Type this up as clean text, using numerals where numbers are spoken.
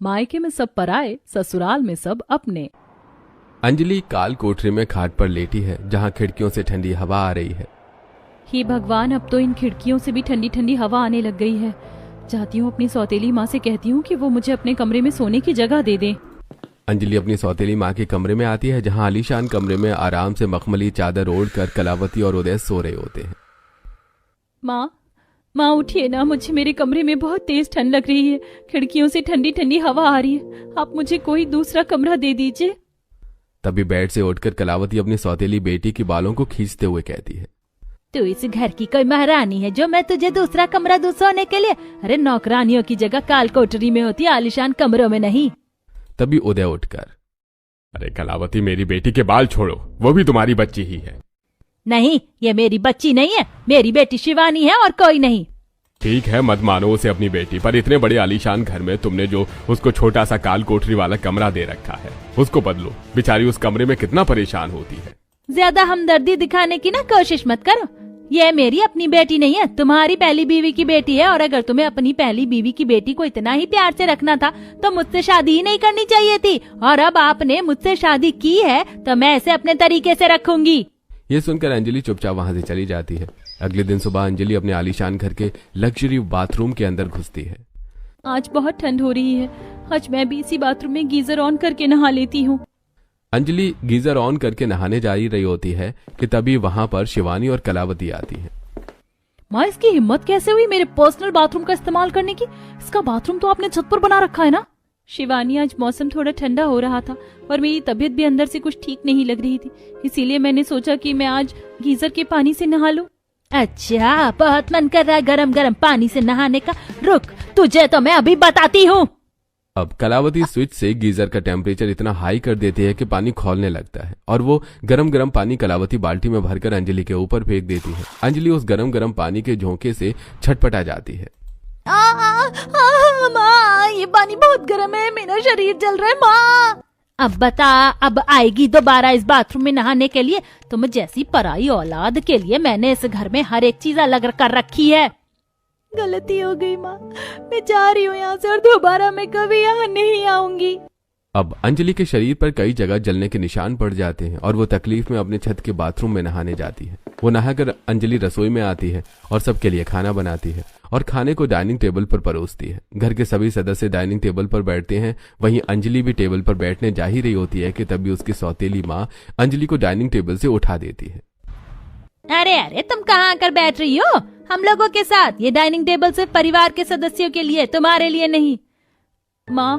मायके में सब पराए, ससुराल में सब अपने। अंजलि काल कोठरी में खाट पर लेटी है, जहाँ खिड़कियों से ठंडी हवा आ रही है। हे भगवान, अब तो इन खिड़कियों से भी ठंडी ठंडी हवा आने लग गई है। जाती हूँ अपनी सौतेली माँ से कहती हूँ कि वो मुझे अपने कमरे में सोने की जगह दे दे। अंजलि अपनी सौतेली माँ के कमरे में आती है, जहाँ आलीशान कमरे में आराम से मखमली चादर ओढ़कर कलावती और उदय सो रहे होते हैं। माँ उठिए ना, मुझे मेरे कमरे में बहुत तेज ठंड लग रही है। खिड़कियों से ठंडी ठंडी हवा आ रही है। आप मुझे कोई दूसरा कमरा दे दीजिए। तभी बेड से उठकर कलावती अपनी सौतेली बेटी के बालों को खींचते हुए कहती है, तू इस घर की कोई महारानी है जो मैं तुझे दूसरा कमरा दूं सोने के लिए? अरे नौकरानियों की जगह काल कोठरी में होती है, आलीशान कमरों में नहीं। तभी उदय उठकर, अरे कलावती, मेरी बेटी के बाल छोड़ो, वो भी तुम्हारी बच्ची ही है। नहीं, ये मेरी बच्ची नहीं है, मेरी बेटी शिवानी है और कोई नहीं। ठीक है, मत मानो उसे अपनी बेटी, पर इतने बड़े आलीशान घर में तुमने जो उसको छोटा सा काल कोठरी वाला कमरा दे रखा है, उसको बदलो। बेचारी उस कमरे में कितना परेशान होती है। ज्यादा हमदर्दी दिखाने की ना कोशिश मत करो। ये मेरी अपनी बेटी नहीं है, तुम्हारी पहली बीवी की बेटी है। और अगर तुम्हें अपनी पहली बीवी की बेटी को इतना ही प्यार से रखना था तो मुझसे शादी ही नहीं करनी चाहिए थी। और अब आपने मुझसे शादी की है तो मैं इसे अपने तरीके से रखूंगी। ये सुनकर अंजलि चुपचाप वहां से चली जाती है। अगले दिन सुबह अंजलि अपने आलीशान घर के लग्जरी बाथरूम के अंदर घुसती है। आज बहुत ठंड हो रही है। आज मैं भी इसी बाथरूम में गीजर ऑन करके नहा लेती हूँ। अंजलि गीजर ऑन करके नहाने जा रही होती है कि तभी वहां पर शिवानी और कलावती आती हैं। माँ, इसकी हिम्मत कैसे हुई मेरे पर्सनल बाथरूम का इस्तेमाल करने की? इसका बाथरूम तो आपने छत पर बना रखा है ना। शिवानी, आज मौसम थोड़ा ठंडा हो रहा था और मेरी तबीयत भी अंदर से कुछ ठीक नहीं लग रही थी, इसीलिए मैंने सोचा कि मैं आज गीजर के पानी से नहा लूं। अच्छा, बहुत मन कर रहा है गरम गरम पानी से नहाने का। रुक, तुझे तो मैं अभी बताती हूँ। अब कलावती स्विच से गीजर का टेम्परेचर इतना हाई कर देती है कि पानी खौलने लगता है और वो गरम गरम पानी कलावती बाल्टी में भरकर अंजलि के ऊपर फेंक देती है। अंजलि उस गरम गरम पानी के झोंके से छटपटा जाती है। माँ, ये पानी बहुत गर्म है, मेरा शरीर जल रहा है। माँ, अब बता, अब आएगी दोबारा इस बाथरूम में नहाने के लिए? तुम जैसी पराई औलाद के लिए मैंने इस घर में हर एक चीज अलग कर रखी है। गलती हो गई माँ, मैं जा रही हूँ यहाँ से और दोबारा मैं कभी यहाँ नहीं आऊंगी। अब अंजलि के शरीर पर कई जगह जलने के निशान पड़ जाते हैं और वो तकलीफ में अपने छत के बाथरूम में नहाने जाती है। वो नहाकर अंजलि रसोई में आती है और सबके लिए खाना बनाती है और खाने को डाइनिंग टेबल पर परोसती है। घर के सभी सदस्य डाइनिंग टेबल पर बैठते हैं, वहीं अंजलि भी टेबल पर बैठने जा ही रही होती है कि तभी उसकी सौतेली माँ अंजलि को डाइनिंग टेबल से उठा देती है। अरे अरे, तुम कहाँ आकर बैठ रही हो? हम लोगों के साथ। ये डाइनिंग टेबल सिर्फ परिवार के सदस्यों के लिए, तुम्हारे लिए नहीं। माँ,